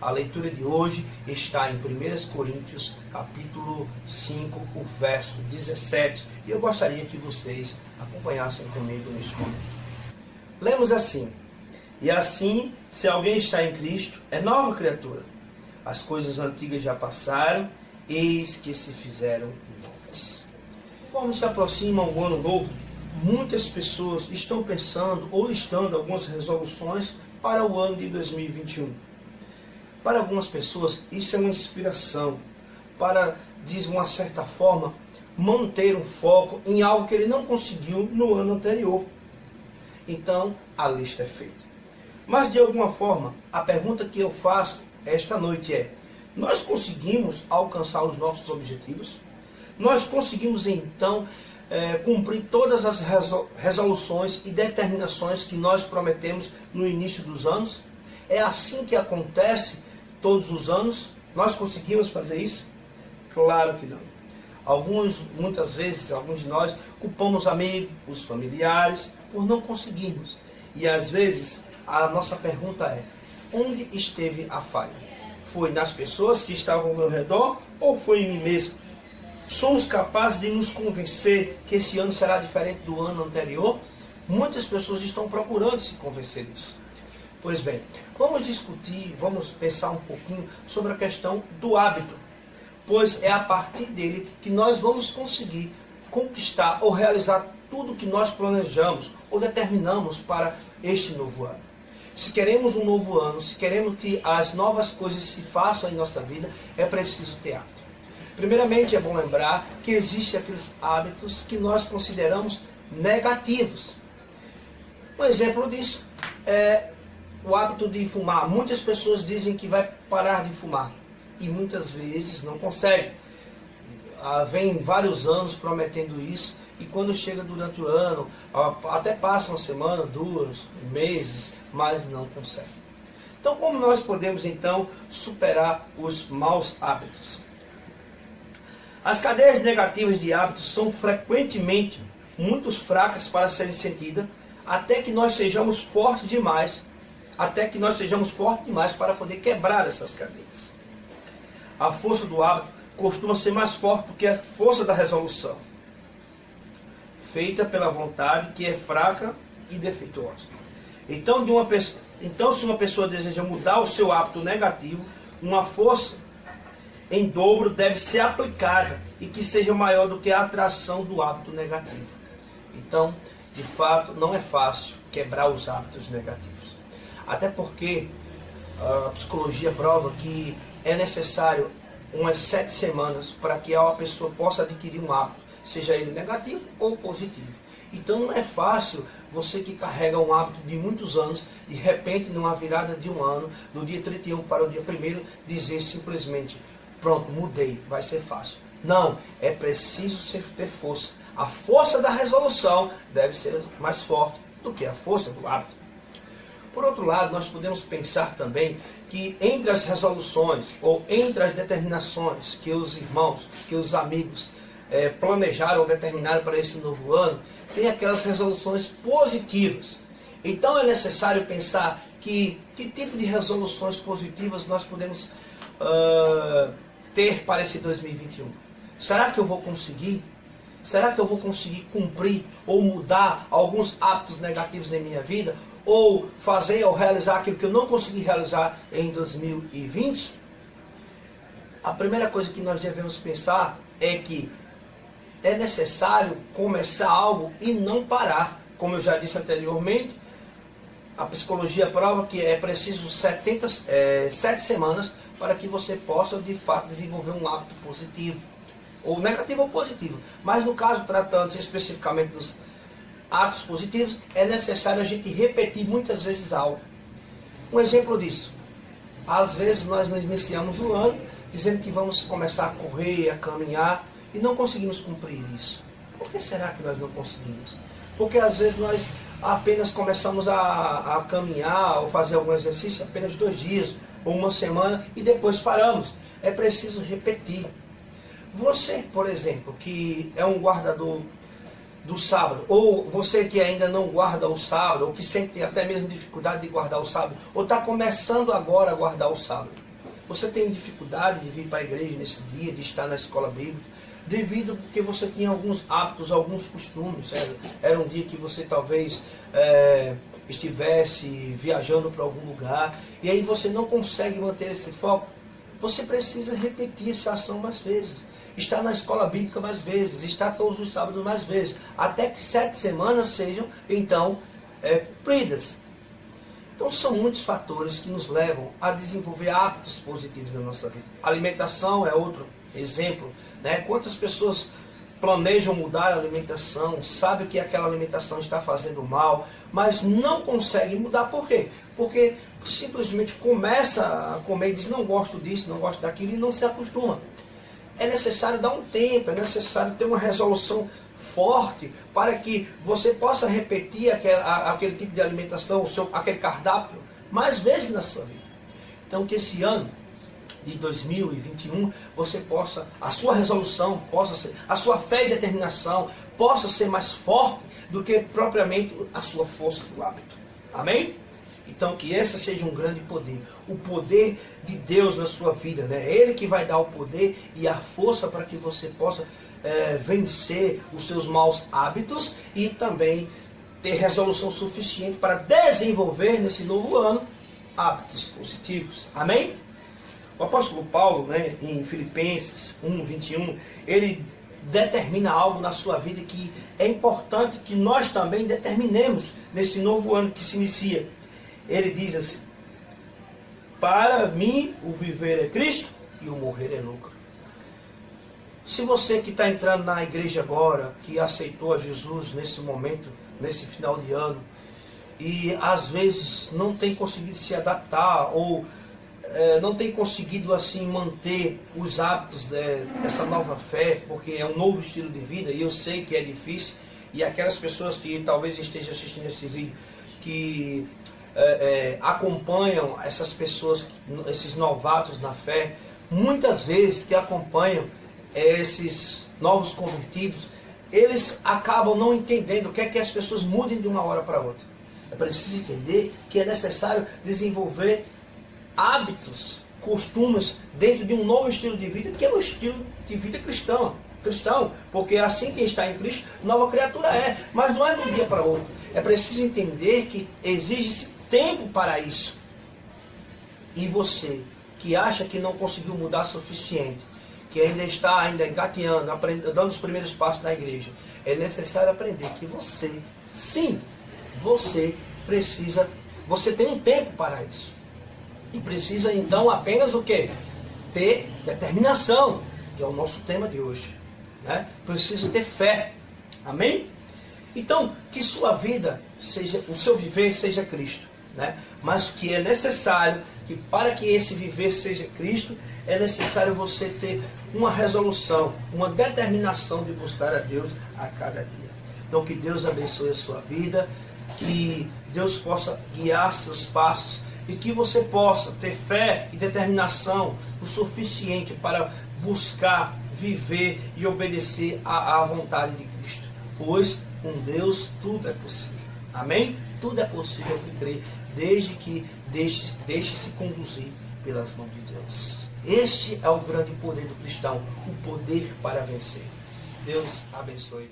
A leitura de hoje está em 1 Coríntios, capítulo 5, o verso 17. E eu gostaria que vocês acompanhassem comigo neste momento. Lemos assim: E assim, se alguém está em Cristo, é nova criatura. As coisas antigas já passaram, eis que se fizeram novas. Conforme se aproxima o ano novo, muitas pessoas estão pensando ou listando algumas resoluções para o ano de 2021. Para algumas pessoas, isso é uma inspiração para, de uma certa forma, manter um foco em algo que ele não conseguiu no ano anterior. Então, a lista é feita. Mas, de alguma forma, a pergunta que eu faço esta noite é: nós conseguimos alcançar os nossos objetivos? Nós conseguimos, então, cumprir todas as resoluções e determinações que nós prometemos no início dos anos? É assim que acontece todos os anos? Nós conseguimos fazer isso? Claro que não. Muitas vezes, alguns de nós culpamos amigos, os familiares, por não conseguirmos. E às vezes a nossa pergunta é: onde esteve a falha? Foi nas pessoas que estavam ao meu redor ou foi em mim mesmo? Somos capazes de nos convencer que esse ano será diferente do ano anterior? Muitas pessoas estão procurando se convencer disso. Pois bem, vamos discutir, vamos pensar um pouquinho sobre a questão do hábito, pois é a partir dele que nós vamos conseguir conquistar ou realizar tudo que nós planejamos ou determinamos para este novo ano. Se queremos um novo ano, se queremos que as novas coisas se façam em nossa vida, é preciso ter hábito. Primeiramente, é bom lembrar que existem aqueles hábitos que nós consideramos negativos. Um exemplo disso é o hábito de fumar. Muitas pessoas dizem que vai parar de fumar e muitas vezes não conseguem. Vem vários anos prometendo isso e quando chega durante o ano, até passa uma semana, 2 meses, mas não consegue. Então, como nós podemos então superar os maus hábitos? As cadeias negativas de hábitos são frequentemente muito fracas para serem sentidas, até que nós sejamos fortes demais para poder quebrar essas cadeias. A força do hábito costuma ser mais forte do que a força da resolução, feita pela vontade, que é fraca e defeituosa. Então, se uma pessoa deseja mudar o seu hábito negativo, uma força em dobro deve ser aplicada e que seja maior do que a atração do hábito negativo. Então, de fato, não é fácil quebrar os hábitos negativos. Até porque a psicologia prova que é necessário umas 7 semanas para que a pessoa possa adquirir um hábito, seja ele negativo ou positivo. Então não é fácil você que carrega um hábito de muitos anos, de repente, numa virada de um ano, do dia 31 para o dia 1º, dizer simplesmente: pronto, mudei, vai ser fácil. Não, é preciso ter força. A força da resolução deve ser mais forte do que a força do hábito. Por outro lado, nós podemos pensar também que entre as resoluções ou entre as determinações que os irmãos, que os amigos planejaram ou determinaram para esse novo ano, tem aquelas resoluções positivas. Então é necessário pensar que tipo de resoluções positivas nós podemos ter para esse 2021. Será que eu vou conseguir? Será que eu vou conseguir cumprir ou mudar alguns hábitos negativos em minha vida? Ou fazer ou realizar aquilo que eu não consegui realizar em 2020? A primeira coisa que nós devemos pensar é que é necessário começar algo e não parar. Como eu já disse anteriormente, a psicologia prova que é preciso 7 semanas para que você possa de fato desenvolver um hábito positivo, ou negativo ou positivo. Mas no caso, tratando-se especificamente dos hábitos positivos, é necessário a gente repetir muitas vezes algo. Um exemplo disso: às vezes nós nos iniciamos o ano dizendo que vamos começar a correr, a caminhar, e não conseguimos cumprir isso. Por que será que nós não conseguimos? Porque às vezes nós apenas começamos a caminhar ou fazer algum exercício apenas 2 dias ou uma semana e depois paramos. É preciso repetir. Você, por exemplo, que é um guardador do sábado, ou você que ainda não guarda o sábado, ou que sente até mesmo dificuldade de guardar o sábado, ou está começando agora a guardar o sábado, Você tem dificuldade de vir para a igreja nesse dia, de estar na escola bíblica, devido porque você tinha alguns hábitos, alguns costumes. Era um dia que você talvez estivesse viajando para algum lugar, e aí você não consegue manter esse foco. Você precisa repetir essa ação mais vezes. Estar na escola bíblica mais vezes, estar todos os sábados mais vezes, até que 7 semanas sejam, então, cumpridas. Então são muitos fatores que nos levam a desenvolver hábitos positivos na nossa vida. A alimentação é outro exemplo, né? Quantas pessoas planejam mudar a alimentação, sabem que aquela alimentação está fazendo mal, mas não conseguem mudar. Por quê? Porque simplesmente começa a comer e diz, não gosto disso, não gosto daquilo, e não se acostuma. É necessário dar um tempo, é necessário ter uma resolução forte para que você possa repetir aquele tipo de alimentação, aquele cardápio, mais vezes na sua vida. Então que esse ano de 2021, você possa, a sua resolução possa ser, a sua fé e determinação possa ser mais forte do que propriamente a sua força do hábito. Amém? Então que esse seja um grande poder, o poder de Deus na sua vida, né? Ele que vai dar o poder e a força para que você possa vencer os seus maus hábitos e também ter resolução suficiente para desenvolver nesse novo ano hábitos positivos. Amém? O apóstolo Paulo, né, em Filipenses 1:21, ele determina algo na sua vida que é importante que nós também determinemos nesse novo ano que se inicia. Ele diz assim: para mim o viver é Cristo e o morrer é lucro. Se você que está entrando na igreja agora, que aceitou a Jesus nesse momento, nesse final de ano, e às vezes não tem conseguido se adaptar ou não tem conseguido assim manter os hábitos dessa nova fé, porque é um novo estilo de vida, e eu sei que é difícil, e aquelas pessoas que talvez estejam assistindo esse vídeo, que acompanham essas pessoas, esses novatos na fé, muitas vezes que acompanham esses novos convertidos, eles acabam não entendendo o que é que as pessoas mudem de uma hora para outra. É preciso entender que é necessário desenvolver hábitos, costumes dentro de um novo estilo de vida, que é o estilo de vida cristão, porque assim quem está em Cristo, nova criatura é, mas não é de um dia para outro. É preciso entender que exige-se tempo para isso. E você que acha que não conseguiu mudar o suficiente, que ainda está engateando, dando os primeiros passos na igreja, é necessário aprender que você, sim, você precisa, você tem um tempo para isso. E precisa então apenas o quê? Ter determinação, que é o nosso tema de hoje, né? Precisa ter fé. Amém? Então, que sua vida seja, o seu viver seja Cristo, né? Mas que é necessário que para que esse viver seja Cristo, é necessário você ter uma resolução, uma determinação de buscar a Deus a cada dia. Então que Deus abençoe a sua vida, que Deus possa guiar seus passos e que você possa ter fé e determinação o suficiente para buscar, viver e obedecer à vontade de Cristo. Pois com Deus tudo é possível. Amém? Tudo é possível que crê, desde que deixe-se conduzir pelas mãos de Deus. Este é o grande poder do cristão, o poder para vencer. Deus abençoe.